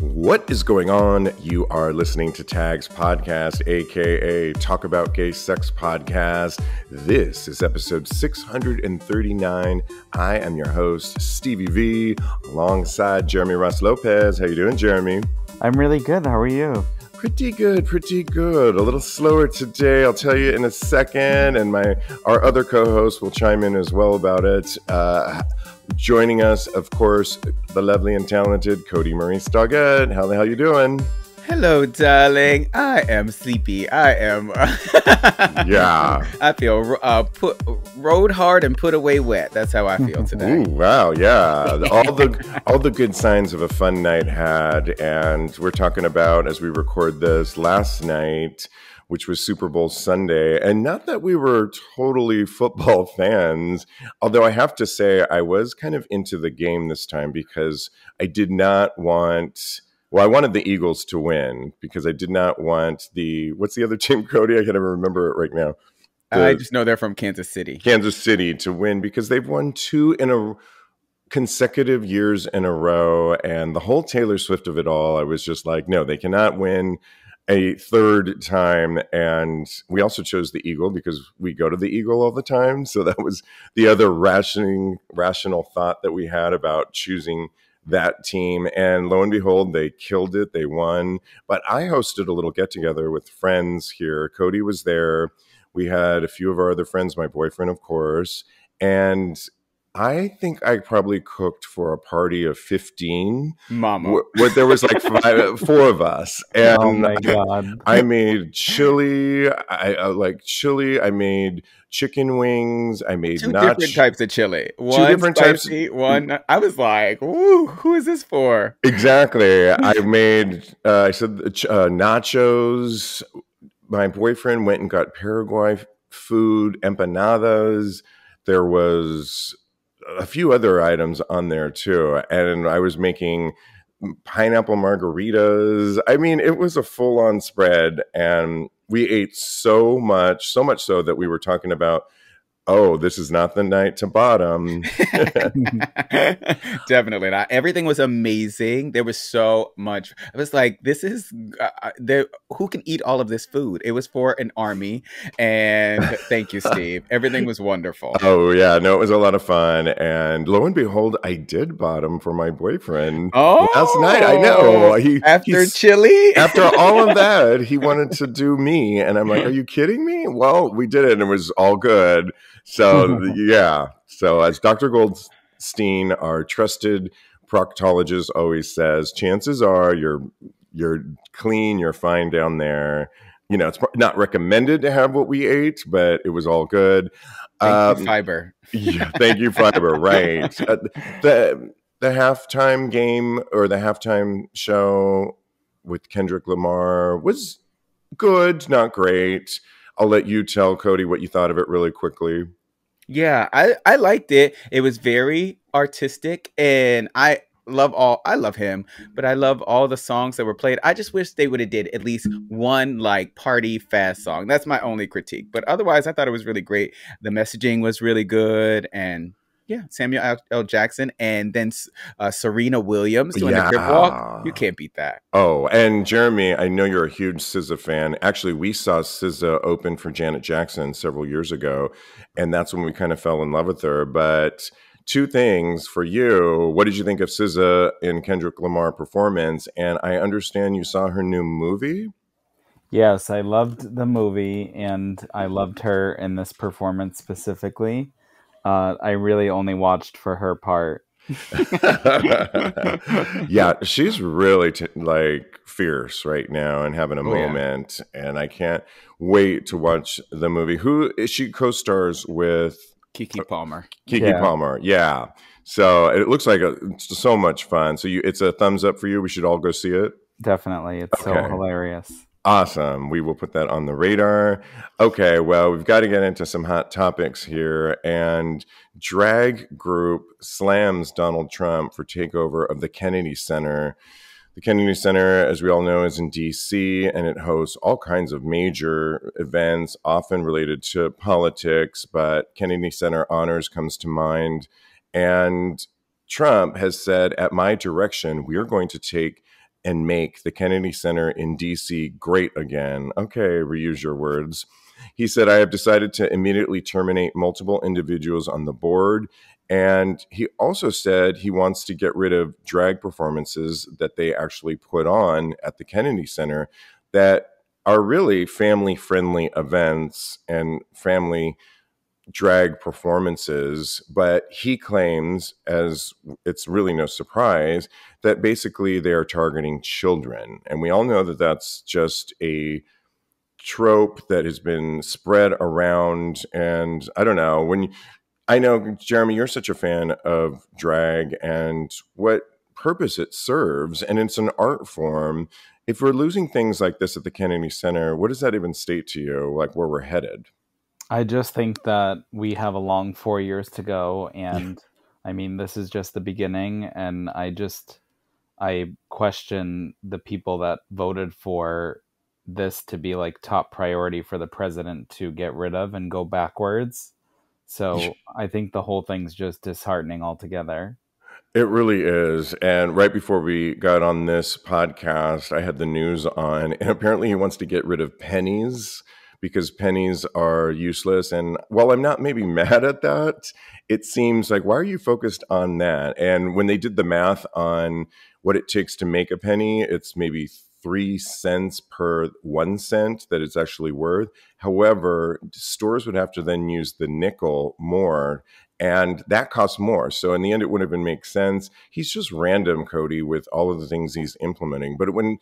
What is going on? You are listening to TAGSPodcast, aka Talk About Gay Sex Podcast. This is episode 639. I am your host, Stevie V, alongside Jeremy Ross Lopez. How you doing, Jeremy? I'm really good. How are you? Pretty good, pretty good. A little slower today. I'll tell you in a second, and our other co-host will chime in as well about it. Joining us, of course, the lovely and talented Kodi, Maurice, Doggette. How the hell you doing? Hello, darling. I am sleepy. I am. Yeah. I feel rode hard and put away wet. That's how I feel today. Ooh, wow, yeah. All the good signs of a fun night had, and we're talking about, as we record this, last night, which was Super Bowl Sunday. And not that we were totally football fans, although I have to say I was kind of into the game this time because I did not want... Well, I wanted the Eagles to win because I did not want what's the other team, Kodi? I can't even remember it right now. I just know they're from Kansas City. Kansas City to win because they've won two consecutive years in a row. And the whole Taylor Swift of it all, I was just like, no, they cannot win a third time. And we also chose the Eagle because we go to the Eagle all the time. So that was the other rational thought that we had about choosing that team. And lo and behold, they killed it. They won. But I hosted a little get together with friends here. Kodi was there. We had a few of our other friends, my boyfriend, of course. And I think I probably cooked for a party of 15. Mama. There was like four of us. And oh my God. I made chili. I like chili. I made chicken wings. I made two different types of chili. One two different spicy, types. One. I was like, "Ooh, who is this for?" Exactly. I made. I said nachos. My boyfriend went and got Paraguay food, empanadas. There was a few other items on there too, and I was making pineapple margaritas. I mean, it was a full-on spread, and we ate so much so that we were talking about, oh, this is not the night to bottom. Definitely not. Everything was amazing. There was so much. I was like, this is who can eat all of this food? It was for an army. And thank you, Steve. Everything was wonderful. Oh, yeah. No, it was a lot of fun. And lo and behold, I did bottom for my boyfriend last night. I know. After chili? After all of that, he wanted to do me. And I'm like, are you kidding me? Well, we did it, and it was all good. So, yeah. So as Dr. Goldstein, our trusted proctologist, always says, chances are you're clean, you're fine down there. You know, it's not recommended to have what we ate, but it was all good. Thank you, fiber. Yeah, thank you, fiber. Right. The halftime game or the halftime show with Kendrick Lamar was good, not great. I'll let you tell, Kodi, what you thought of it really quickly. Yeah, I liked it. It was very artistic, and I love him, but I love all the songs that were played. I just wish they would have did at least one like party fast song. That's my only critique. But otherwise, I thought it was really great. The messaging was really good, and yeah, Samuel L. Jackson, and then Serena Williams doing the crip walk. You can't beat that. Oh, and Jeremy, I know you're a huge SZA fan. Actually, we saw SZA open for Janet Jackson several years ago, and that's when we kind of fell in love with her. But two things for you. What did you think of SZA in Kendrick Lamar performance? And I understand you saw her new movie? Yes, I loved the movie, and I loved her in this performance specifically. I really only watched for her part. Yeah, she's really like fierce right now and having a moment. Yeah. And I can't wait to watch the movie. Who is she co-stars with? Keke Palmer. Keke Palmer, yeah. So it looks like it's so much fun. So it's a thumbs up for you. We should all go see it. Definitely. It's so hilarious. Awesome. We will put that on the radar. Okay, well, we've got to get into some hot topics here. And drag group slams Donald Trump for takeover of the Kennedy Center. The Kennedy Center, as we all know, is in D.C., and it hosts all kinds of major events, often related to politics, but Kennedy Center Honors comes to mind. And Trump has said, at my direction, we are going to take and make the Kennedy Center in D.C. great again. Okay, reuse your words. He said, I have decided to immediately terminate multiple individuals on the board. And he also said he wants to get rid of drag performances that they actually put on at the Kennedy Center that are really family-friendly events and family drag performances. But he claims, as it's really no surprise, that basically they are targeting children. And we all know that that's just a trope that has been spread around. And I don't know, I know, Jeremy, you're such a fan of drag and what purpose it serves, and it's an art form. If we're losing things like this at the Kennedy Center, what does that even state to you, like where we're headed? I just think that we have a long 4 years to go, and I mean, this is just the beginning, and I question the people that voted for this to be like top priority for the president to get rid of and go backwards. So I think the whole thing's just disheartening altogether. It really is. And right before we got on this podcast, I had the news on, and apparently he wants to get rid of pennies because pennies are useless. And while I'm not maybe mad at that, it seems like, why are you focused on that? And when they did the math on what it takes to make a penny, it's maybe 3 cents per 1 cent that it's actually worth. However, stores would have to then use the nickel more, and that costs more. So in the end, it wouldn't even make sense. He's just random, Kodi, with all of the things he's implementing. But when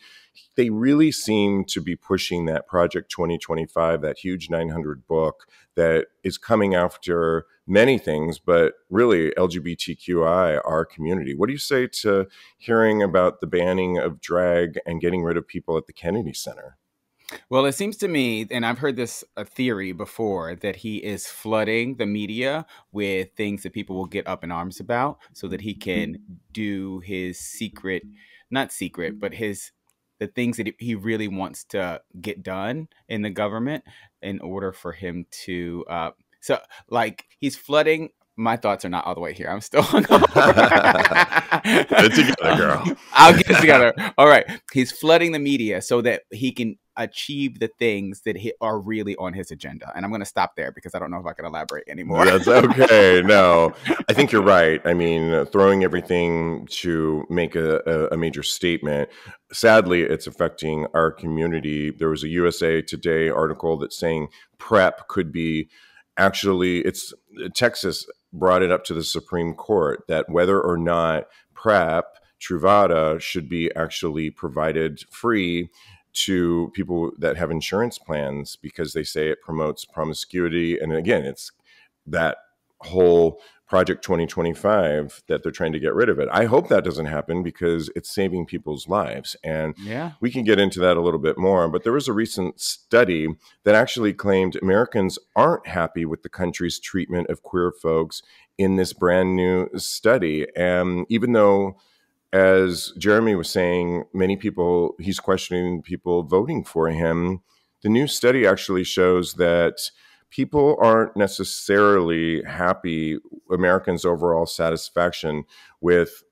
they really seem to be pushing that Project 2025, that huge 900 book that is coming after many things, but really LGBTQI, our community. What do you say to hearing about the banning of drag and getting rid of people at the Kennedy Center? Well, it seems to me, and I've heard this a theory before, that he is flooding the media with things that people will get up in arms about so that he can do his secret, not secret, but the things that he really wants to get done in the government in order for him to, so like he's flooding. My thoughts are not all the way here. I'm still hungover. Get it together, girl. I'll get it together. All right. He's flooding the media so that he can achieve the things that are really on his agenda. And I'm going to stop there because I don't know if I can elaborate anymore. That's okay. No, I think you're right. I mean, throwing everything to make a major statement, sadly, it's affecting our community. There was a USA Today article that's saying PrEP could be Texas brought it up to the Supreme Court that whether or not PrEP, Truvada, should be actually provided free to people that have insurance plans because they say it promotes promiscuity. And again, it's that whole Project 2025 that they're trying to get rid of it. I hope that doesn't happen because it's saving people's lives. And we can get into that a little bit more. But there was a recent study that actually claimed Americans aren't happy with the country's treatment of queer folks in this brand new study. And even though, as Jeremy was saying, he's questioning people voting for him, the new study actually shows that people aren't necessarily happy, Americans' overall satisfaction with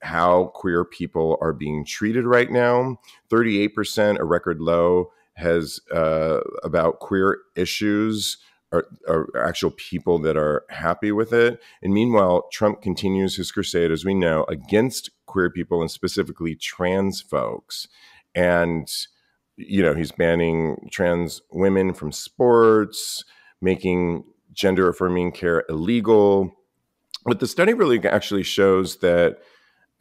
how queer people are being treated right now. 38%, a record low, has about queer issues are actual people that are happy with it. And meanwhile, Trump continues his crusade, as we know, against queer people and specifically trans folks. And, he's banning trans women from sports, making gender affirming care illegal. But the study really actually shows that,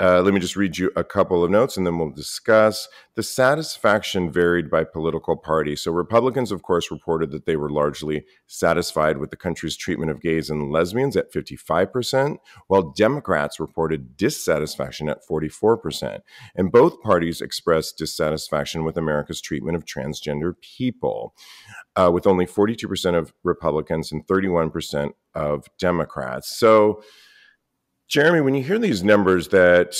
let me just read you a couple of notes and then we'll discuss. The satisfaction varied by political party. So Republicans, of course, reported that they were largely satisfied with the country's treatment of gays and lesbians at 55%, while Democrats reported dissatisfaction at 44%. And both parties expressed dissatisfaction with America's treatment of transgender people, with only 42% of Republicans and 31% of Democrats. So, Jeremy, when you hear these numbers, that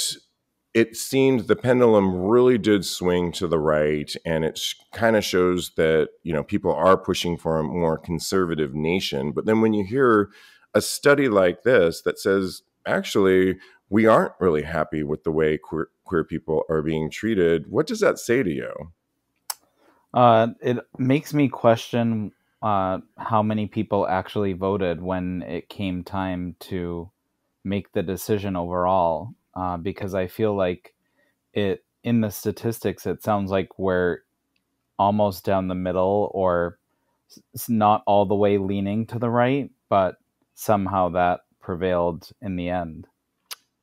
it seemed the pendulum really did swing to the right, and it kind of shows that, people are pushing for a more conservative nation. But then when you hear a study like this that says, actually, we aren't really happy with the way queer people are being treated. What does that say to you? It makes me question how many people actually voted when it came time to make the decision overall, because I feel like it in the statistics, it sounds like we're almost down the middle, or not all the way leaning to the right, but somehow that prevailed in the end.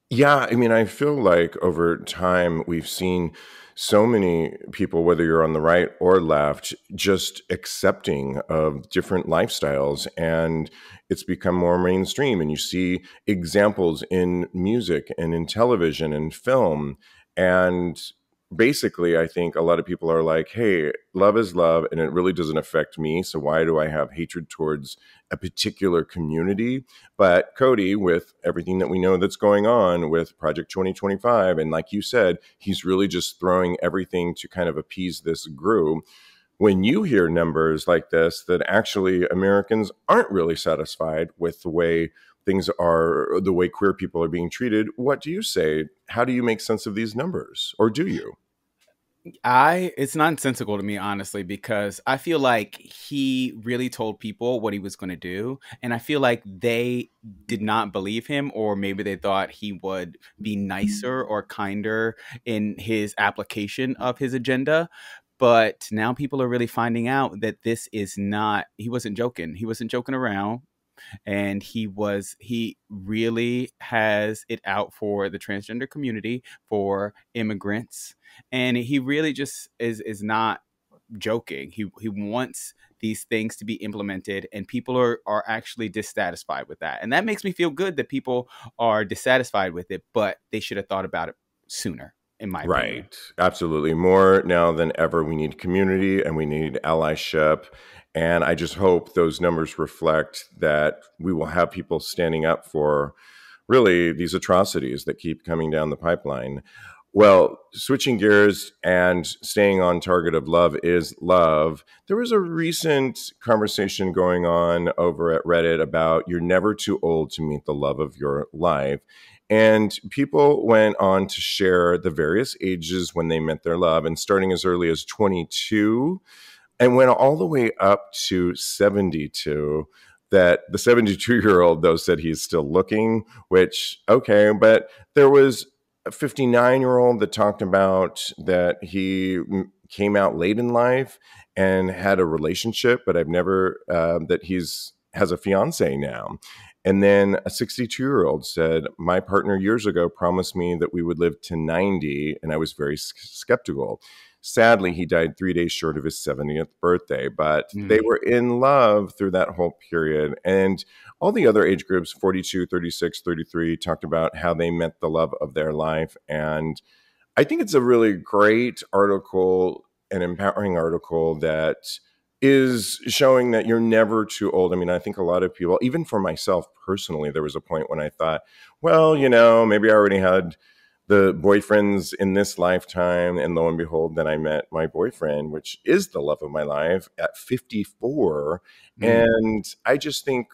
Yeah, I mean, I feel like over time we've seen so many people, whether you're on the right or left, just accepting of different lifestyles, and it's become more mainstream. And you see examples in music and in television and film. And basically, I think a lot of people are like, hey, love is love, and it really doesn't affect me. So why do I have hatred towards a particular community? But Kodi, with everything that we know that's going on with Project 2025, and like you said, he's really just throwing everything to kind of appease this group. When you hear numbers like this, that actually Americans aren't really satisfied with the way things are, the way queer people are being treated, what do you say? How do you make sense of these numbers? Or do you? It's nonsensical to me, honestly, because I feel like he really told people what he was going to do. And I feel like they did not believe him, or maybe they thought he would be nicer or kinder in his application of his agenda. But now people are really finding out that this is not, he wasn't joking. He wasn't joking around. And he really has it out for the transgender community, for immigrants, and he really just is not joking. He wants these things to be implemented, and people are actually dissatisfied with that, and that makes me feel good that people are dissatisfied with it, but they should have thought about it sooner, in my opinion. Right. Absolutely. More now than ever, we need community and we need allyship. And I just hope those numbers reflect that we will have people standing up for really these atrocities that keep coming down the pipeline. Well, switching gears and staying on target of love is love, there was a recent conversation going on over at Reddit about you're never too old to meet the love of your life. And people went on to share the various ages when they met their love, and starting as early as 22 and went all the way up to 72. That the 72-year-old, though, said he's still looking, which, okay, but there was a 59-year-old that talked about that he came out late in life and had a relationship, but I've never, that has a fiance now. And then a 62-year-old said, my partner years ago promised me that we would live to 90, and I was very skeptical. Sadly, he died 3 days short of his 70th birthday, but they were in love through that whole period. And all the other age groups, 42, 36, 33, talked about how they met the love of their life. And I think it's a really great article, an empowering article that is showing that you're never too old. I mean, I think a lot of people, even for myself personally, there was a point when I thought, well, maybe I already had the boyfriends in this lifetime. And lo and behold, then I met my boyfriend, which is the love of my life, at 54. And I just think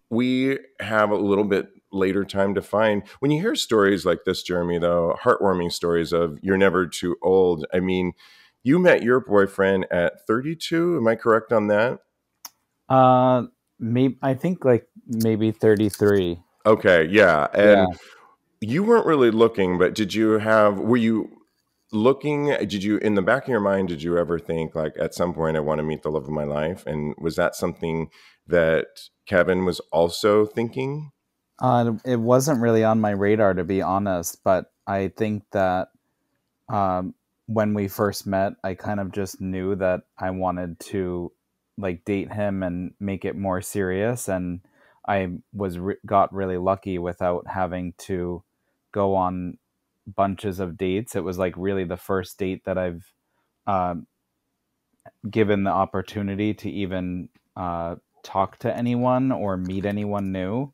we have a little bit later time to find. When you hear stories like this, Jeremy, though, heartwarming stories of you're never too old. I mean, you met your boyfriend at 32. Am I correct on that? Maybe, I think maybe 33. Okay, yeah. And you weren't really looking, but were you looking, in the back of your mind, did you ever think like at some point I want to meet the love of my life? And was that something that Kevin was also thinking? It wasn't really on my radar, to be honest, but I think that when we first met, I kind of just knew that I wanted to date him and make it more serious, and I got really lucky without having to go on bunches of dates. It was really the first date that I've given the opportunity to even talk to anyone or meet anyone new.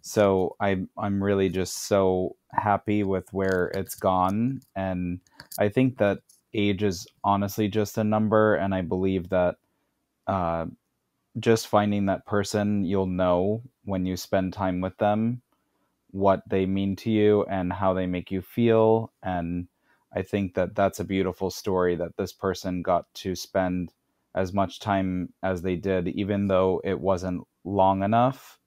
So I'm really just so happy with where it's gone. And I think that age is honestly just a number. And I believe that just finding that person you'll know when you spend time with them. what they mean to you and how they make you feel. And I think that that's a beautiful story, that this person got to spend as much time as they did, even though it wasn't long enough,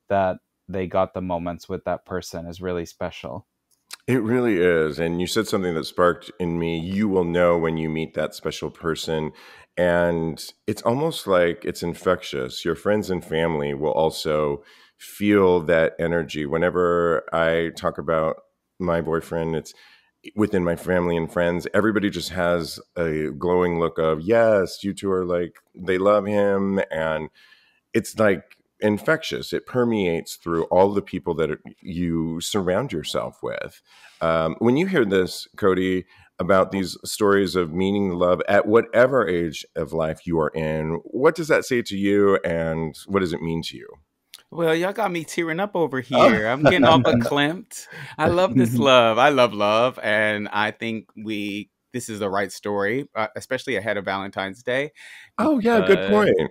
that they got the moments with that person is really special. It really is. And you said something that sparked in me. You will know when you meet that special person. And it's almost like it's infectious. Your friends and family will also feel that energy. Whenever I talk about my boyfriend, it's within my family and friends, everybody just has a glowing look of, yes, you two are like, they love him. And it's like infectious. It permeates through all the people that you surround yourself with. When you hear this, Kodi, about these stories of meaning love at whatever age of life you are in, what does that say to you, and what does it mean to you? Well, y'all got me tearing up over here. I'm getting all verklempt. I love this love. I love love, and I think this is the right story, especially ahead of Valentine's Day. Oh yeah, good point.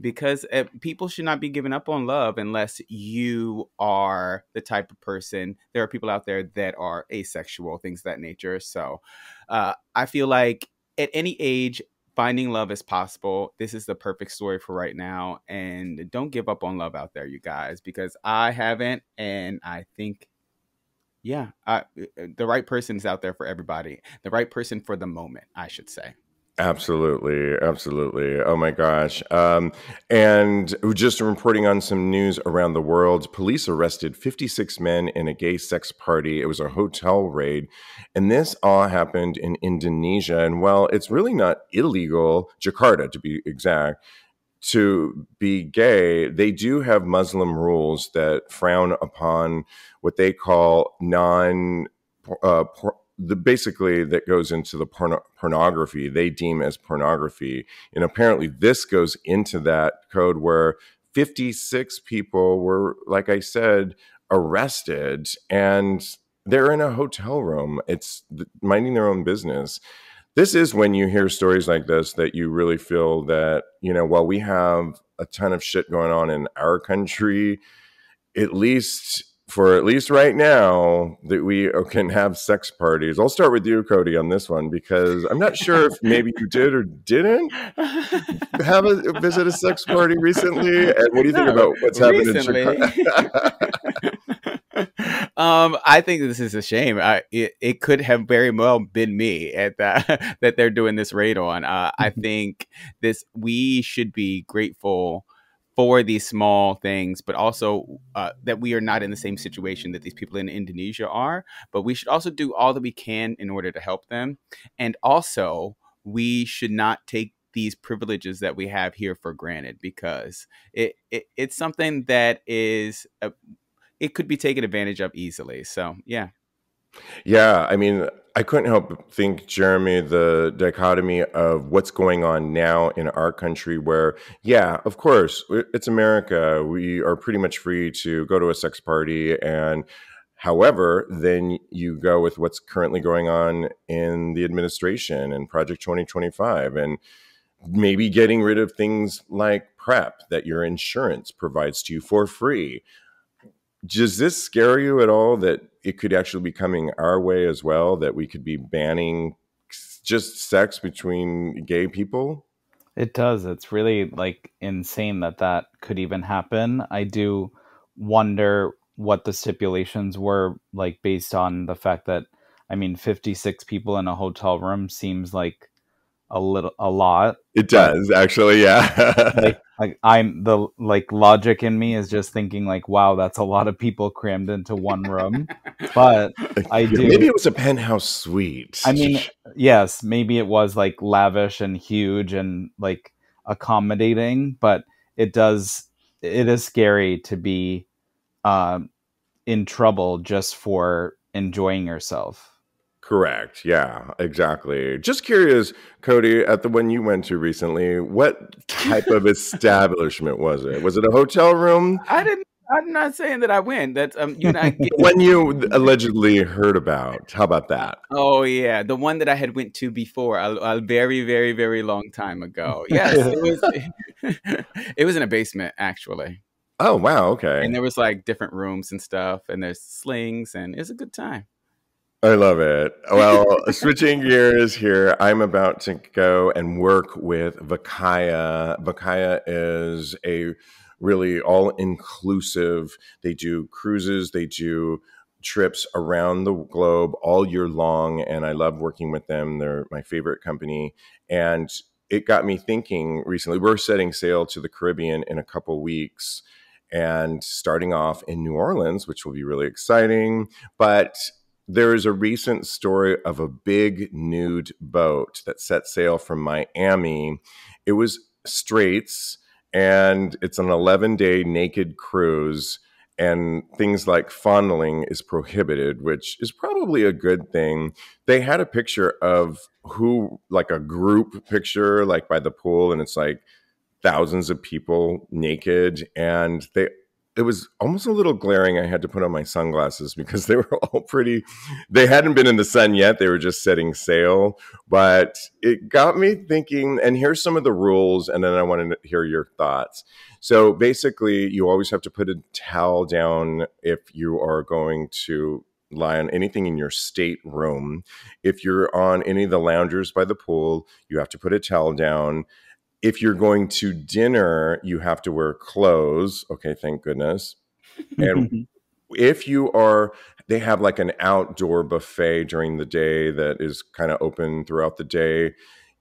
Because people should not be giving up on love unless you are the type of person. There are people out there that are asexual, things of that nature. So I feel like at any age, finding love is possible. This is the perfect story for right now. And don't give up on love out there, you guys, because I haven't. And I think, yeah, the right person is out there for everybody. The right person for the moment, I should say. Absolutely. Absolutely. Oh my gosh. And just reporting on some news around the world, police arrested 56 men in a gay sex party. It was a hotel raid. And this all happened in Indonesia. And while it's really not illegal, Jakarta to be exact, to be gay, they do have Muslim rules that frown upon what they call basically that goes into the pornography they deem as pornography. And apparently this goes into that code where 56 people were, like I said, arrested, and they're in a hotel room. It's minding their own business. This is when you hear stories like this that you really feel that, while we have a ton of shit going on in our country, at least right now, that we can have sex parties. I'll start with you, Kodi, on this one, because I'm not sure if maybe you did or didn't visit a sex party recently. And what do you think about what's happened in Chicago? I think this is a shame. It could have very well been me at that that they're doing this raid on. I think we should be grateful for these small things, but also that we are not in the same situation that these people in Indonesia are. But we should also do all that we can in order to help them. And also, we should not take these privileges that we have here for granted, because it's something that is it could be taken advantage of easily. So, yeah. Yeah, I mean, I couldn't help but think, Jeremy, the dichotomy of what's going on now in our country where, yeah, of course, it's America. We are pretty much free to go to a sex party. And however, then you go with what's currently going on in the administration and Project 2025, and maybe getting rid of things like PrEP that your insurance provides to you for free. Does this scare you at all, that it could actually be coming our way as well, that we could be banning just sex between gay people? It does. It's really insane that could even happen. I do wonder what the stipulations were based on the fact that, 56 people in a hotel room seems like a lot. It does, actually, yeah. I'm the logic in me is just thinking wow, that's a lot of people crammed into one room. But maybe it was a penthouse suite. Yes, maybe it was lavish and huge and accommodating, but it is scary to be in trouble just for enjoying yourself. Correct. Yeah, exactly. Just curious, Kodi, at the one you went to recently, what type of establishment was it? Was it a hotel room? I'm not saying that I win. That's when you allegedly heard about. How about that? Oh yeah, the one that I had went to before a very, very, very long time ago. Yes, it was. It was in a basement, actually. Oh, wow. Okay. And there was like different rooms and stuff, and there's slings, and it's a good time. I love it. Well, switching gears here, I'm about to go and work with Vakaya. Vakaya is a really all-inclusive. They do cruises, they do trips around the globe all year long, and I love working with them. They're my favorite company, and it got me thinking recently. We're setting sail to the Caribbean in a couple weeks and starting off in New Orleans, which will be really exciting, but there is a recent story of a big nude boat that set sail from Miami. It was Straits, and it's an 11-day naked cruise, and things like fondling is prohibited, which is probably a good thing. They had a picture of like a group picture, like by the pool, and it's like thousands of people naked, and it was almost a little glaring. I had to put on my sunglasses because they were all they hadn't been in the sun yet. They were just setting sail, but it got me thinking, and here's some of the rules, and then I wanted to hear your thoughts. So basically, you always have to put a towel down if you are going to lie on anything in your stateroom. If you're on any of the loungers by the pool, you have to put a towel down. If you're going to dinner, you have to wear clothes. Okay, thank goodness. And if they have like an outdoor buffet during the day that is kind of open throughout the day.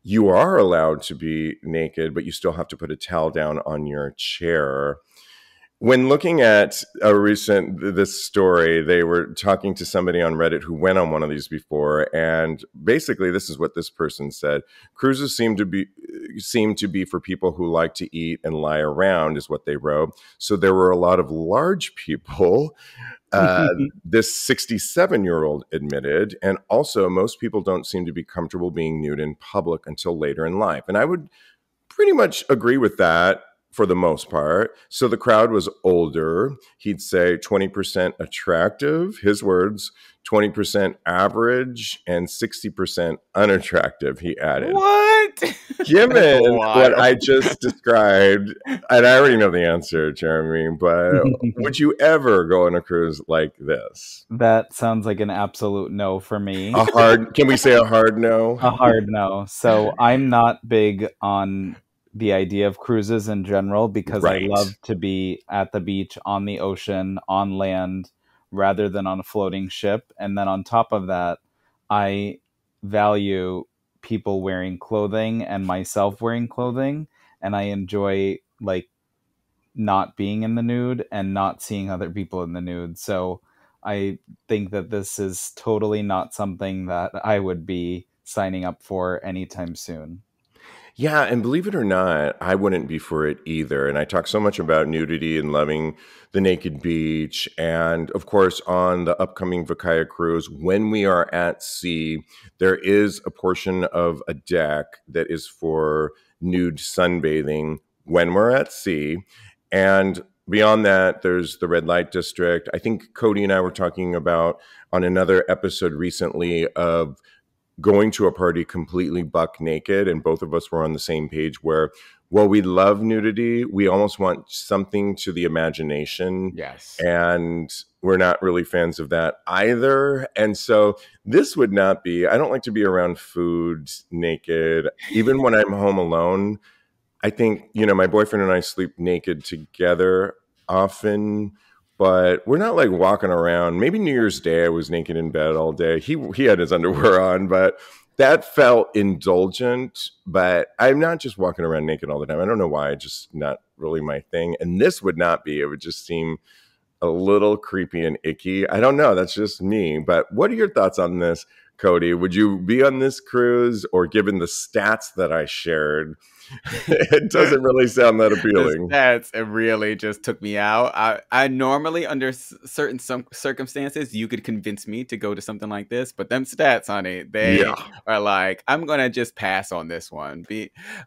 You are allowed to be naked, but you still have to put a towel down on your chair. When looking at this story, they were talking to somebody on Reddit who went on one of these before, and basically this is what this person said. Cruises seem to be for people who like to eat and lie around, is what they wrote. So there were a lot of large people. This 67-year-old admitted, and also most people don't seem to be comfortable being nude in public until later in life. And I would pretty much agree with that for the most part. So the crowd was older. He'd say 20% attractive, his words, 20% average, and 60% unattractive, he added. What? Given what I just described, and I already know the answer, Jeremy, but would you ever go on a cruise like this? That sounds like an absolute no for me. Can we say a hard no? A hard no. So I'm not big on the idea of cruises in general because I love to be at the beach, on the ocean, on land, rather than on a floating ship. And then on top of that, I value people wearing clothing and myself wearing clothing. And I enjoy like not being in the nude and not seeing other people in the nude. So I think that this is totally not something that I would be signing up for anytime soon. Yeah, and believe it or not, I wouldn't be for it either. And I talk so much about nudity and loving the naked beach. And of course, on the upcoming Vakaya cruise, when we are at sea, there is a portion of a deck that is for nude sunbathing when we're at sea. And beyond that, there's the red light district. I think Kodi and I were talking about on another episode recently of going to a party completely buck naked, and both of us were on the same page where, well, we love nudity, we almost want something to the imagination. Yes. And we're not really fans of that either. And so this would not be, I don't like to be around food naked. Even when I'm home alone, I think, my boyfriend and I sleep naked together often, but we're not like walking around. Maybe New Year's Day I was naked in bed all day. He had his underwear on, but that felt indulgent. But I'm not just walking around naked all the time. I don't know why. It's just not really my thing. And this would not be. It would just seem a little creepy and icky. I don't know. That's just me. But what are your thoughts on this, Kodi? Would you be on this cruise, or given the stats that I shared, it doesn't really sound that appealing? It really just took me out. I normally, under certain circumstances, you could convince me to go to something like this, but them stats, honey, they are like, I'm gonna just pass on this one.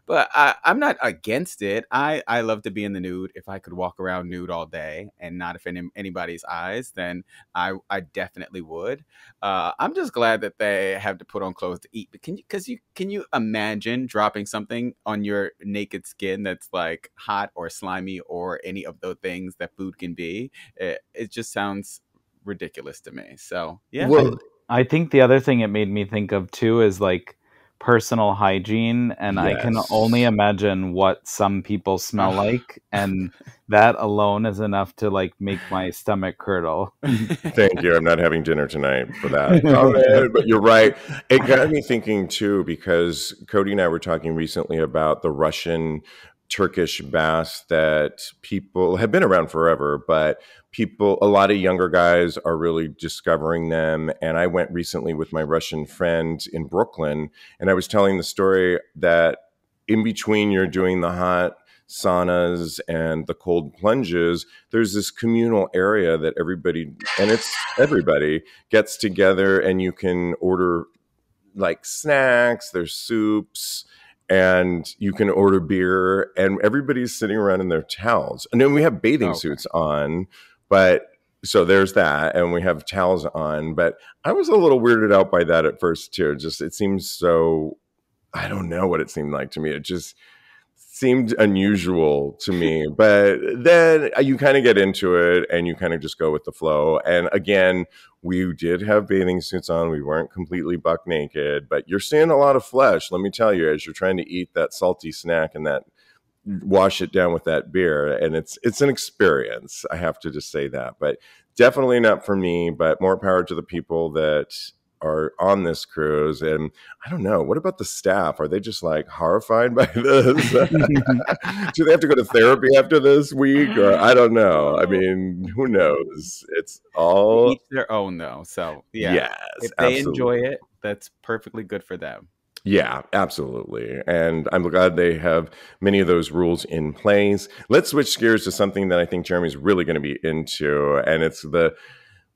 But I'm not against it. I love to be in the nude. If I could walk around nude all day and not offend anybody's eyes, then I definitely would. I'm just glad that they have to put on clothes to eat. But can you imagine dropping something on your your naked skin that's like hot or slimy or any of those things that food can be. It just sounds ridiculous to me. So yeah. Well, I think the other thing it made me think of too is like personal hygiene, and I can only yes. imagine what some people smell like, and that alone is enough to like make my stomach curdle. Thank you. I'm not having dinner tonight for that comment, but you're right. It got me thinking too, because Kodi and I were talking recently about the Russian Turkish baths that people have been around forever, but a lot of younger guys are really discovering them. And I went recently with my Russian friend in Brooklyn, and I was telling the story that in between you're doing the hot saunas and the cold plunges, there's this communal area that everybody gets together, and you can order like snacks, there's soups, and you can order beer, and everybody's sitting around in their towels. And then we have bathing suits on, but so there's that, and we have towels on. But I was a little weirded out by that at first too. Just it seems so, I don't know what it seemed like to me. It just seemed unusual to me, but then you kind of get into it and you kind of just go with the flow. And again, we did have bathing suits on. We weren't completely buck naked, but you're seeing a lot of flesh, let me tell you, as you're trying to eat that salty snack and that wash it down with that beer. And it's an experience. I have to just say that, but definitely not for me, but more power to the people that are on this cruise. And I don't know, what about the staff? Are they just like horrified by this? Do they have to go to therapy after this week? Or I don't know. I mean, who knows? It's all each their own though. So yeah, yes, if they absolutely. enjoy it, that's perfectly good for them. Yeah, absolutely. And I'm glad they have many of those rules in place. Let's switch gears to something that I think Jeremy's really going to be into. And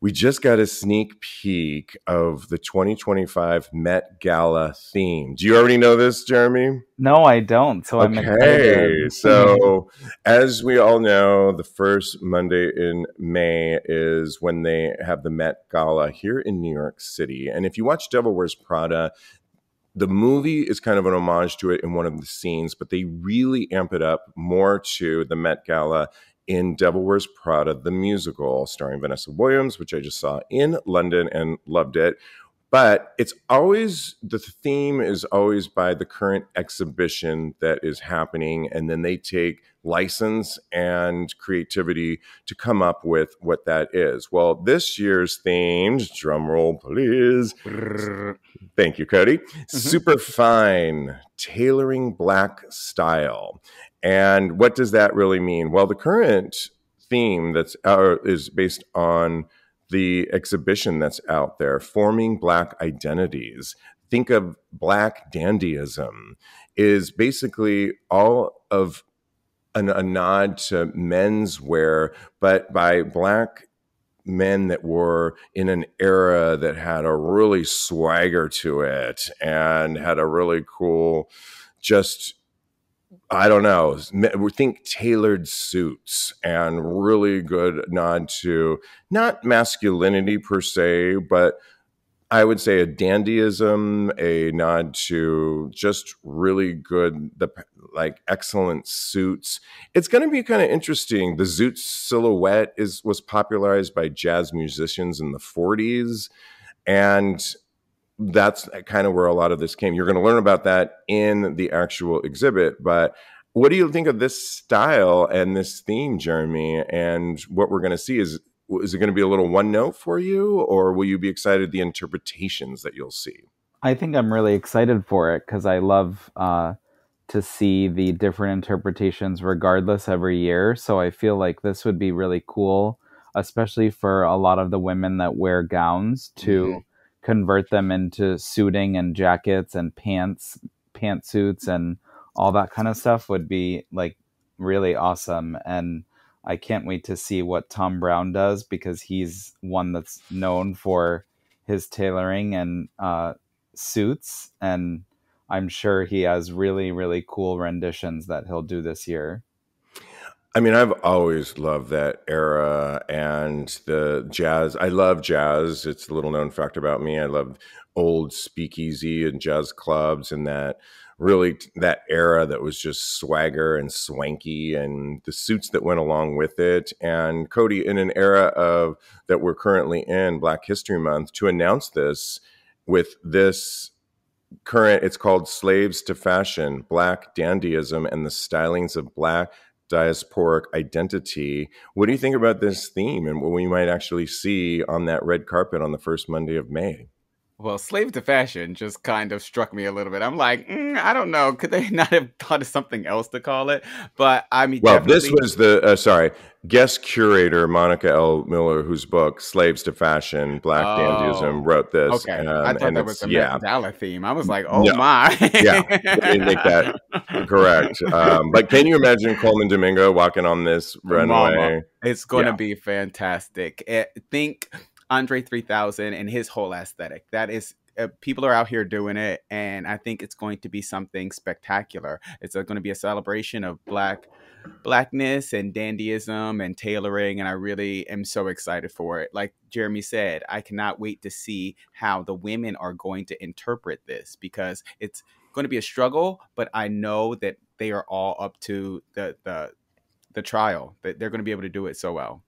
we just got a sneak peek of the 2025 Met Gala theme. Do you already know this, Jeremy? No, I don't. So I'm excited. So as we all know, the first Monday in May is when they have the Met Gala here in New York City. And if you watch Devil Wears Prada, the movie is kind of an homage to it in one of the scenes, but they really amp it up more to the Met Gala in Devil Wears Prada, the musical, starring Vanessa Williams, which I just saw in London and loved it. But the theme is always by the current exhibition that is happening, and then they take license and creativity to come up with what that is. Well, this year's themes, drum roll please. Thank you, Kodi. Super fine, tailoring Black style. And what does that really mean? Well, the current theme is based on the exhibition that's out there, Forming Black Identities. Think of Black dandyism, is basically all of a nod to menswear, but by Black men that were in an era that had a really swagger to it and had a really cool, just, I don't know, we think tailored suits and really good nod to not masculinity per se, but I would say a dandyism, a nod to just really good, excellent suits. It's going to be kind of interesting. The zoot silhouette was popularized by jazz musicians in the 40s, and that's kind of where a lot of this came. You're going to learn about that in the actual exhibit, but what do you think of this style and this theme, Jeremy? And what we're going to see is it going to be a little one note for you, or will you be excited the interpretations that you'll see? I think I'm really excited for it because I love to see the different interpretations regardless every year. So I feel like this would be really cool, especially for a lot of the women that wear gowns to convert them into suiting and jackets and pantsuits and all that kind of stuff would be like really awesome. And I can't wait to see what Tom Brown does, because he's one that's known for his tailoring and suits, and I'm sure he has really, really cool renditions that he'll do this year. I mean, I've always loved that era and the jazz. I love jazz. It's a little known fact about me. I love old speakeasy and jazz clubs and that really that era that was just swagger and swanky and the suits that went along with it. And Kodi, in an era of that we're currently in, Black History Month, to announce this with this current, it's called Slaves to Fashion, Black Dandyism and the Stylings of Black Diasporic Identity. What do you think about this theme and what we might actually see on that red carpet on the first Monday of May? Well, slave to fashion just kind of struck me a little bit. I'm like, I don't know. Could they not have thought of something else to call it? But I mean, well, definitely. This was the guest curator Monica L. Miller, whose book "Slaves to Fashion: Black Dandyism" wrote this. Okay, I thought that was the Met Gala theme. I was like, oh no. my, yeah, let me make that correct. But can you imagine Coleman Domingo walking on this runway? Mama. It's going to be fantastic. Think Andre 3000 and his whole aesthetic. That is, people are out here doing it, and I think it's going to be something spectacular. It's going to be a celebration of blackness and dandyism and tailoring, and I really am so excited for it. Like Jeremy said, I cannot wait to see how the women are going to interpret this, because it's going to be a struggle, but I know that they are all up to the trial, that they're going to be able to do it so well.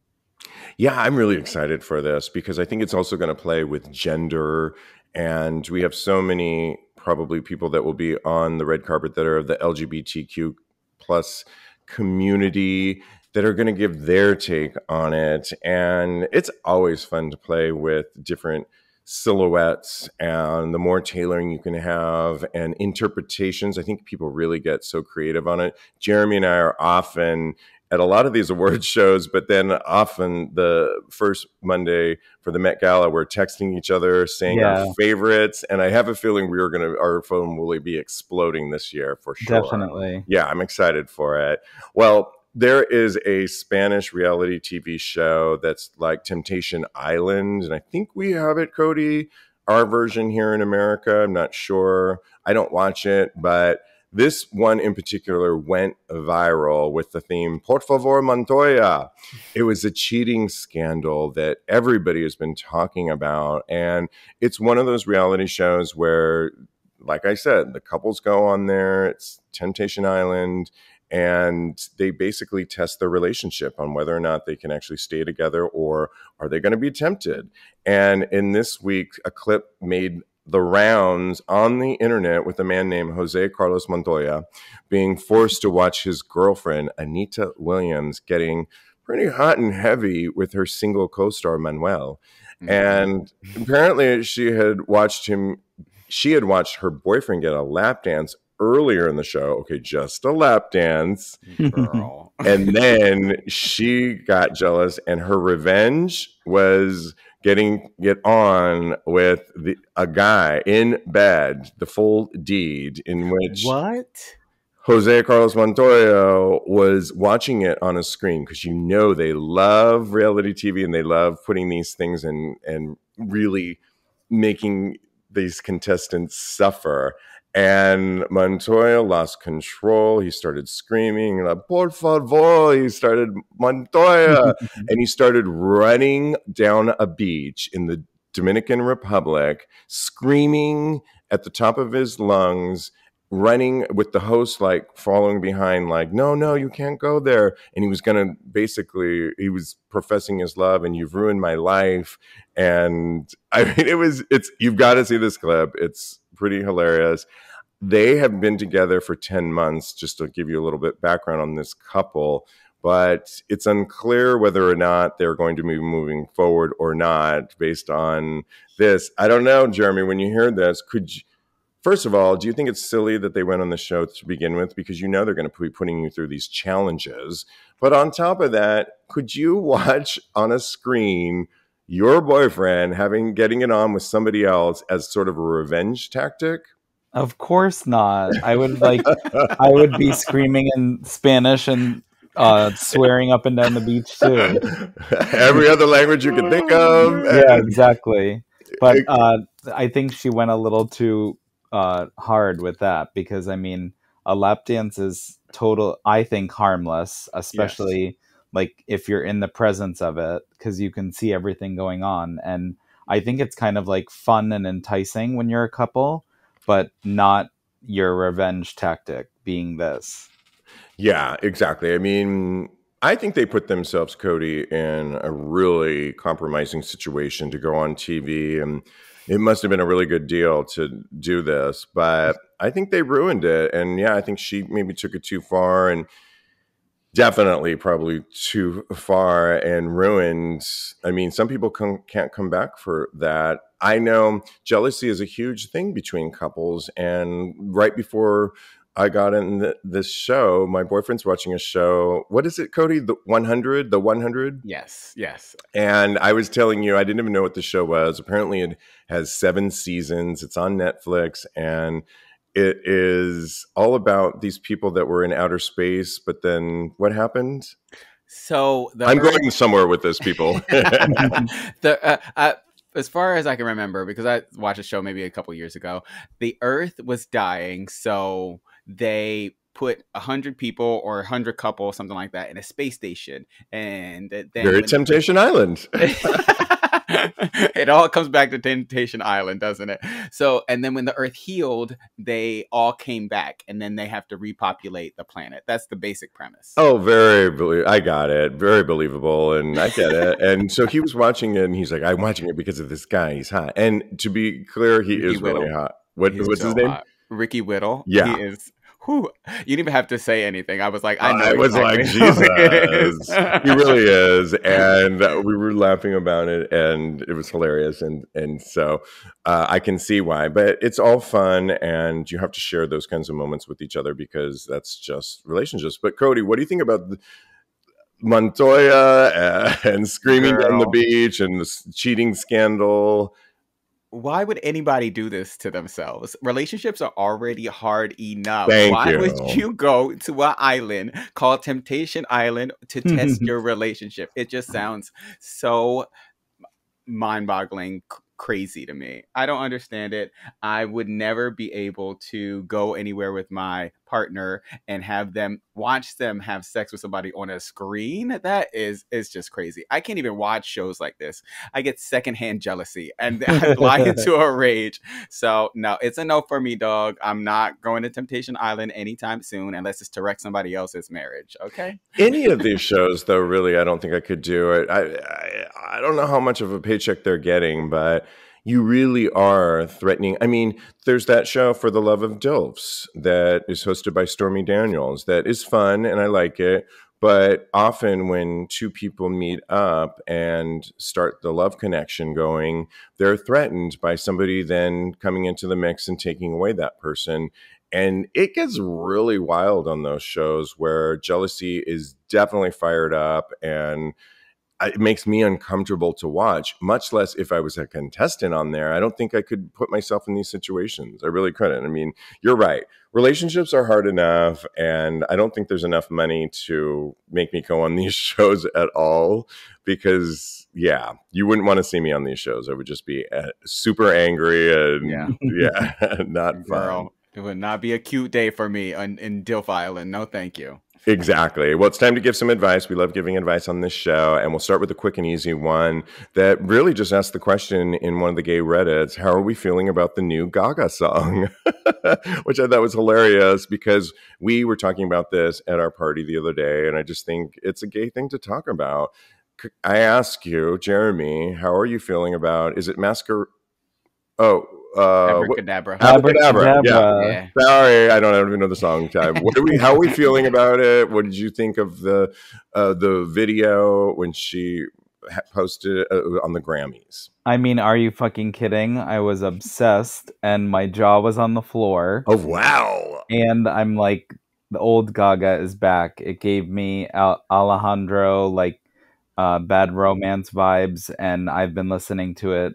Yeah, I'm really excited for this because I think it's also going to play with gender. And we have so many probably people that will be on the red carpet that are of the LGBTQ plus community that are going to give their take on it. And it's always fun to play with different silhouettes, and the more tailoring you can have and interpretations. I think people really get so creative on it. Jeremy and I are often at a lot of these award shows, but then often the first Monday for the Met Gala, we're texting each other saying our favorites. And I have a feeling our phone will be exploding this year for sure. Definitely. Yeah, I'm excited for it. Well, there is a Spanish reality TV show that's like Temptation Island. And I think we have it, Kodi, our version here in America. I'm not sure. I don't watch it, but this one in particular went viral with the theme, Por favor, Montoya. It was a cheating scandal that everybody has been talking about. And it's one of those reality shows where, like I said, the couples go on there. It's Temptation Island. And they basically test their relationship on whether or not they can actually stay together, or are they going to be tempted. And in this week, a clip made the rounds on the internet with a man named Jose Carlos Montoya being forced to watch his girlfriend, Anita Williams, getting pretty hot and heavy with her single co-star, Manuel. Mm-hmm. And apparently she had watched her boyfriend get a lap dance earlier in the show. Okay, just a lap dance. Girl. And then she got jealous, and her revenge was get on with a guy in bed, the full deed, in which Jose Carlos Montoya was watching it on a screen, because they love reality TV and they love putting these things in and really making these contestants suffer. And Montoya lost control. He started screaming, "Por favor!" He started Montoya, and he started running down a beach in the Dominican Republic, screaming at the top of his lungs, running with the host like following behind, like, no, you can't go there. And he was he was professing his love, and you've ruined my life. And I mean, you've got to see this clip. It's pretty hilarious. They have been together for 10 months, just to give you a little bit background on this couple, but it's unclear whether or not they're going to be moving forward or not based on this. I don't know, Jeremy, when you hear this, first of all, do you think it's silly that they went on the show to begin with? Because they're going to be putting you through these challenges. But on top of that, could you watch on a screen your boyfriend getting it on with somebody else as sort of a revenge tactic? Of course not. I would be screaming in Spanish and swearing up and down the beach too. Every other language you can think of. Yeah, exactly. But I think she went a little too hard with that, because I mean, a lap dance is I think harmless, especially like if you're in the presence of it, because you can see everything going on. And I think it's kind of like fun and enticing when you're a couple, but not your revenge tactic being this. Yeah, exactly. I mean, I think they put themselves, Kodi, in a really compromising situation to go on TV, and it must have been a really good deal to do this, but I think they ruined it. And yeah, I think she maybe took it too far, and definitely probably too far, and ruined. I mean, some people can't come back for that. I know jealousy is a huge thing between couples, and right before I got in this show, my boyfriend's watching a show. What is it, Kodi? The 100? The 100? Yes, yes. And I was telling you, I didn't even know what the show was. Apparently, it has 7 seasons. It's on Netflix, and it is all about these people that were in outer space. But then what happened? So I'm going somewhere with this, people. As far as I can remember, because I watched a show maybe a couple years ago, the Earth was dying, so they put 100 people or 100 couples, something like that, in a space station, and then Very Temptation Island. It all comes back to Temptation Island, doesn't it? So, and then when the Earth healed, they all came back, and then they have to repopulate the planet. That's the basic premise. Oh, I got it. Very believable, and I get it. And so he was watching it, and he's like, "I'm watching it because of this guy. He's hot." And to be clear, he is really hot. What's his name? Ricky Whittle. Yeah, he is. Whew. You didn't even have to say anything. I was like, I know. I was like, Jesus, he really is, and we were laughing about it, and it was hilarious, and so I can see why. But it's all fun, and you have to share those kinds of moments with each other because that's just relationships. But Kodi, what do you think about Montoya and screaming down the beach and the cheating scandal? Why would anybody do this to themselves? Relationships are already hard enough. Why would you go to an island called Temptation Island to test your relationship? It just sounds so mind-boggling, crazy to me. I don't understand it. I would never be able to go anywhere with my partner and watch them have sex with somebody on a screen. That is just crazy. I can't even watch shows like this. I get secondhand jealousy and I fly into a rage. So no, it's a no for me, dog. I'm not going to Temptation Island anytime soon unless it's to wreck somebody else's marriage. Okay. Any of these shows, though, really, I don't think I could do it. I don't know how much of a paycheck they're getting, but you really are threatening. I mean, there's that show For the Love of Dilfs that is hosted by Stormy Daniels that is fun and I like it. But often when two people meet up and start the love connection going, they're threatened by somebody then coming into the mix and taking away that person. And it gets really wild on those shows where jealousy is definitely fired up, and it makes me uncomfortable to watch, much less if I was a contestant on there. I don't think I could put myself in these situations. I really couldn't. I mean, you're right. Relationships are hard enough, and I don't think there's enough money to make me go on these shows at all because, yeah, you wouldn't want to see me on these shows. I would just be super angry and, not fun. It would not be a cute day for me in Dilf Island. No, thank you. Exactly. Well, it's time to give some advice. We love giving advice on this show, and we'll start with a quick and easy one that really just asked the question in one of the gay Reddits: how are we feeling about the new Gaga song? Which I thought was hilarious because we were talking about this at our party the other day, and I just think it's a gay thing to talk about. I ask you, Jeremy, how are you feeling about? Is it Abracadabra. Abracadabra. Yeah. Sorry, I don't even know the song time. How are we feeling about it? What did you think of the video when she posted it on the Grammys? I mean, are you fucking kidding? I was obsessed and my jaw was on the floor. Oh, wow. And I'm like, the old Gaga is back. It gave me Alejandro, Bad Romance vibes, and I've been listening to it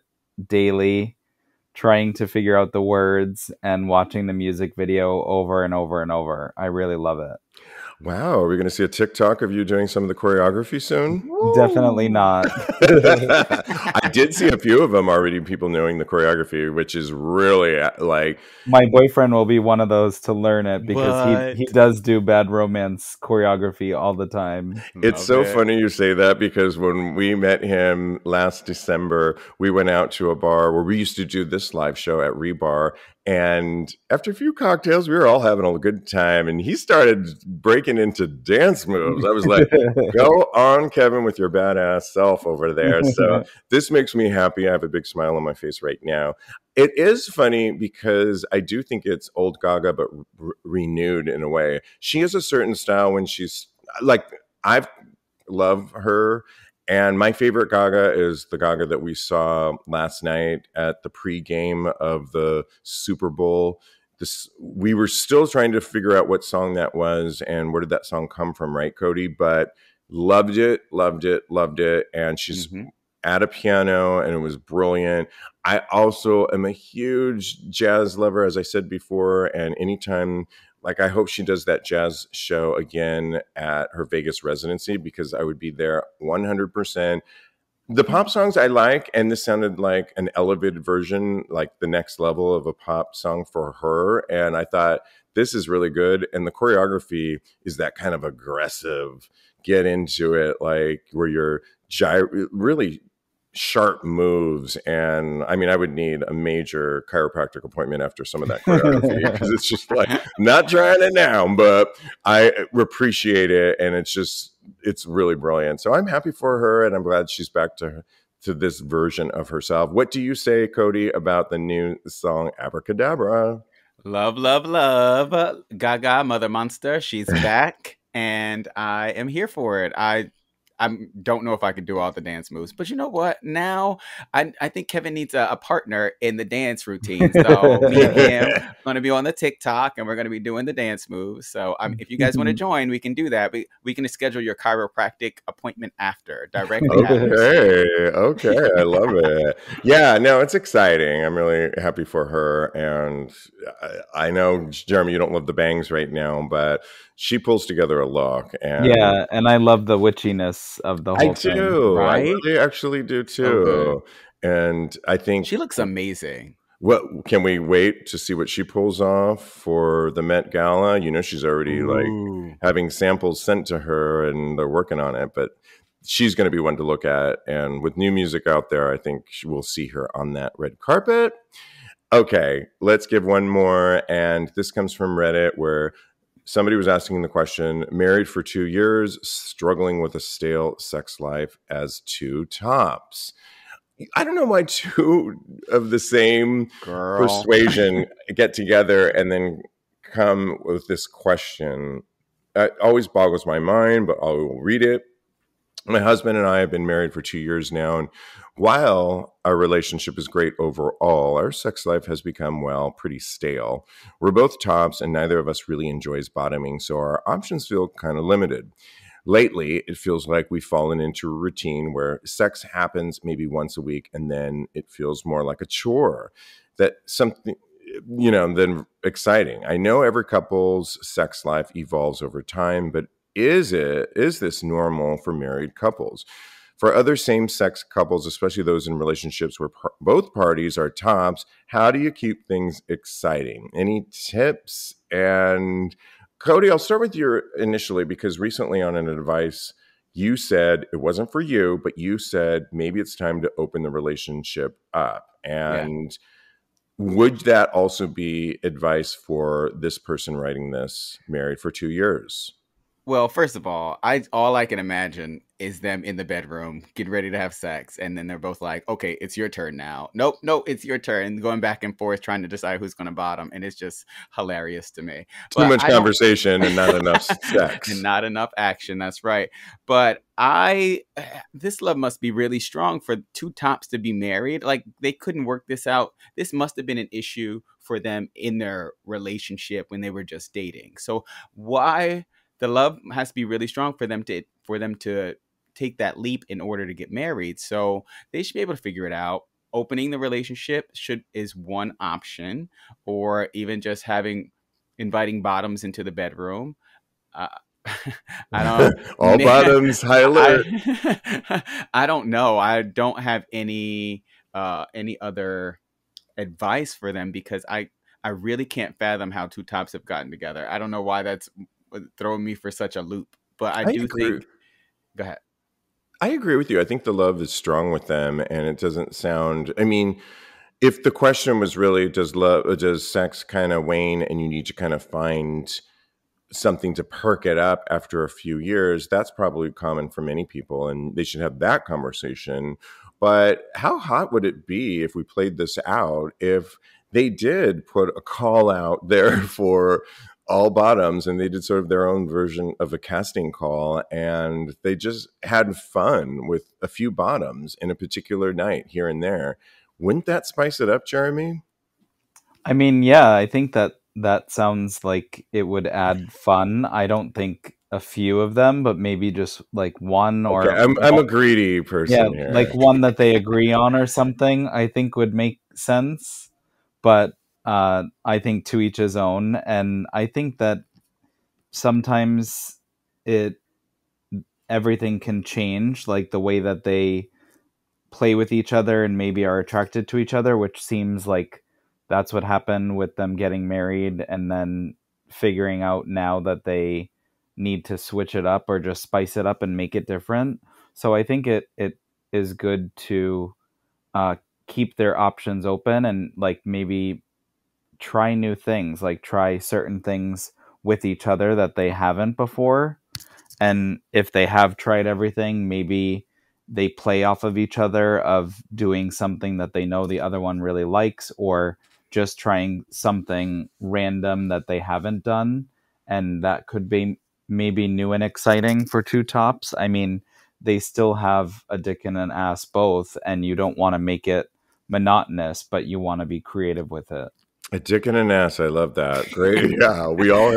daily, trying to figure out the words and watching the music video over and over and over. I really love it. Wow. Are we going to see a TikTok of you doing some of the choreography soon? Definitely not. I did see a few of them already, people knowing the choreography, which is really like... My boyfriend will be one of those to learn it because he does do Bad Romance choreography all the time. It's so funny you say that because when we met him last December, we went out to a bar where we used to do this live show at Rebar, And after a few cocktails, we were all having a good time. And he started breaking into dance moves. I was like, go on, Kevin, with your badass self over there. So this makes me happy. I have a big smile on my face right now. It is funny because I do think it's old Gaga, but renewed in a way. She has a certain style when she's like, I love her. And my favorite Gaga is the Gaga that we saw last night at the pregame of the Super Bowl. We were still trying to figure out what song that was and where did that song come from, right, Kodi? But loved it, loved it, loved it. And she's at a piano and it was brilliant. I also am a huge jazz lover, as I said before. And anytime, like, I hope she does that jazz show again at her Vegas residency because I would be there 100%. The pop songs I like, and this sounded like an elevated version, like the next level of a pop song for her. And I thought, this is really good. And the choreography is that kind of aggressive, get into it, like where you're really sharp moves. And I mean, I would need a major chiropractic appointment after some of that choreography because it's just like, not trying it now, but I appreciate it. And it's really brilliant. So I'm happy for her and I'm glad she's back to this version of herself. What do you say, Kodi, about the new song Abracadabra? Love, love, love. Gaga, Mother Monster. She's back and I am here for it. I don't know if I could do all the dance moves, but you know what? Now I think Kevin needs a partner in the dance routine. So me and him are going to be on the TikTok and we're going to be doing the dance moves. So if you guys want to join, we can do that. We can schedule your chiropractic appointment directly after. Okay. I love it. Yeah, no, it's exciting. I'm really happy for her. And I know, Jeremy, you don't love the bangs right now, but she pulls together a look. And yeah, and I love the witchiness of the whole thing. Right? I really actually do too. And I think she looks amazing. Well, can we wait to see what she pulls off for the Met Gala? You know, she's already like having samples sent to her and they're working on it, but she's going to be one to look at. And with new music out there, I think we'll see her on that red carpet. Okay, let's give one more. And this comes from Reddit where somebody was asking the question, married for 2 years, struggling with a stale sex life as two tops. I don't know why two of the same persuasion get together and then come with this question. It always boggles my mind, but I will read it. My husband and I have been married for 2 years now, and while our relationship is great overall, our sex life has become, well, pretty stale. We're both tops, and neither of us really enjoys bottoming, so our options feel kind of limited. Lately, it feels like we've fallen into a routine where sex happens maybe once a week, and then it feels more like a chore. That something, than exciting. I know every couple's sex life evolves over time, but is this normal for married couples? For other same-sex couples, especially those in relationships where both parties are tops, how do you keep things exciting? Any tips? And Kodi, I'll start with you initially because recently on an advice, you said it wasn't for you, but you said maybe it's time to open the relationship up. And would that also be advice for this person writing this, married for 2 years? Well, first of all I can imagine is them in the bedroom getting ready to have sex, and then they're both like, "Okay, it's your turn now." Nope, it's your turn. Going back and forth trying to decide who's going to bottom, and it's just hilarious to me. Too much conversation and not enough sex, and not enough action. That's right. But this love must be really strong for two tops to be married. Like they couldn't work this out. This must have been an issue for them in their relationship when they were just dating. So why? The love has to be really strong for them to take that leap in order to get married. So they should be able to figure it out. Opening the relationship is one option, or even just inviting bottoms into the bedroom. I don't all bottoms, high alert. I don't know. I don't have any other advice for them because I really can't fathom how two tops have gotten together. I don't know why that's throwing me for such a loop, but I do think. Go ahead. I agree with you. I think the love is strong with them, and it doesn't sound. I mean, if the question was really, does sex kind of wane and you need to kind of find something to perk it up after a few years, that's probably common for many people, and they should have that conversation. But how hot would it be if we played this out, if they did put a call out there for all bottoms and they did sort of their own version of a casting call, and they just had fun with a few bottoms in a particular night here and there? Wouldn't that spice it up, Jeremy? I mean, yeah, I think that sounds like it would add fun. I don't think a few of them, but maybe just like one or okay, I'm a greedy person here. Like one that they agree on or something, I think would make sense. But I think to each his own. And I think that sometimes everything can change, like the way that they play with each other and maybe are attracted to each other, which seems like that's what happened with them getting married and then figuring out now that they need to switch it up or just spice it up and make it different. So I think it is good to keep their options open and like maybe try new things, like try certain things with each other that they haven't before. And if they have tried everything, maybe they play off of each other of doing something that they know the other one really likes, or just trying something random that they haven't done. And that could be maybe new and exciting for two tops. I mean, they still have a dick and an ass both, and you don't want to make it monotonous, but you want to be creative with it. A dick and an ass. I love that. Great. Yeah, we all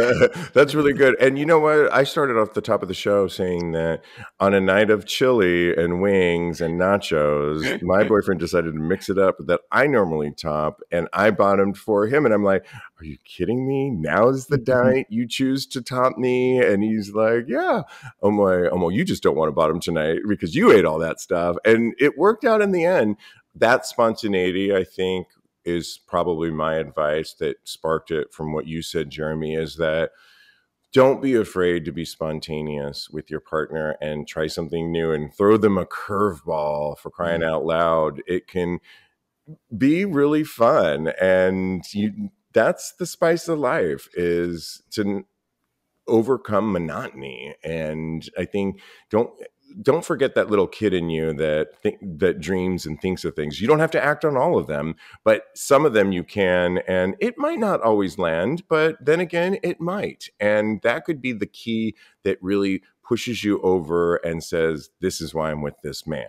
that's really good. And you know what? I started off the top of the show saying that on a night of chili and wings and nachos, my boyfriend decided to mix it up that I normally top, and I bottomed for him. And I'm like, are you kidding me? Now is the night you choose to top me? And he's like, yeah. I'm like, well, you just don't want to bottom tonight because you ate all that stuff. And it worked out in the end. That spontaneity, I think, is probably my advice that sparked it from what you said, Jeremy, is that don't be afraid to be spontaneous with your partner and try something new and throw them a curveball, for crying out loud. It can be really fun. And that's the spice of life, is to overcome monotony. And I think don't forget that little kid in you that dreams and thinks of things. You don't have to act on all of them, but some of them you can, and it might not always land, but then again, it might. And that could be the key that really pushes you over and says, this is why I'm with this man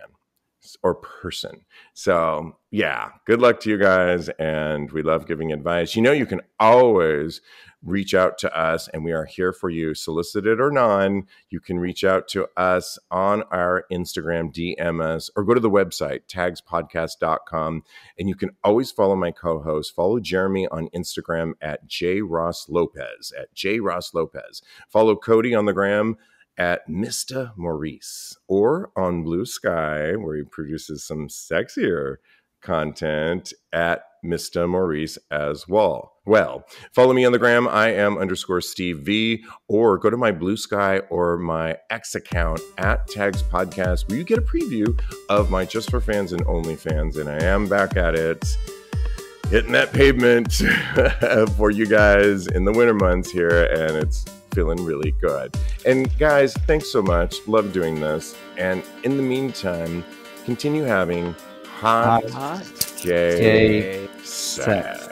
or person. So yeah, good luck to you guys. And we love giving advice. You know, you can always reach out to us, and we are here for you, solicited or non. You can reach out to us on our Instagram, DM us, or go to the website, TAGSPodcast.com. And you can always follow my co-host. Follow Jeremy on Instagram at JRossLopez, at JRossLopez. Follow Kodi on the gram at Mr. Maurice, or on Blue Sky, where he produces some sexier content, at Mr. Maurice as well. Well, follow me on the gram. I am _Stevie, or go to my Blue Sky or my X account at Tags Podcast, where you get a preview of my Just for Fans and Only Fans. And I am back at it, hitting that pavement for you guys in the winter months here, and it's feeling really good. And guys, thanks so much. Love doing this. And in the meantime, continue having hot gay sex.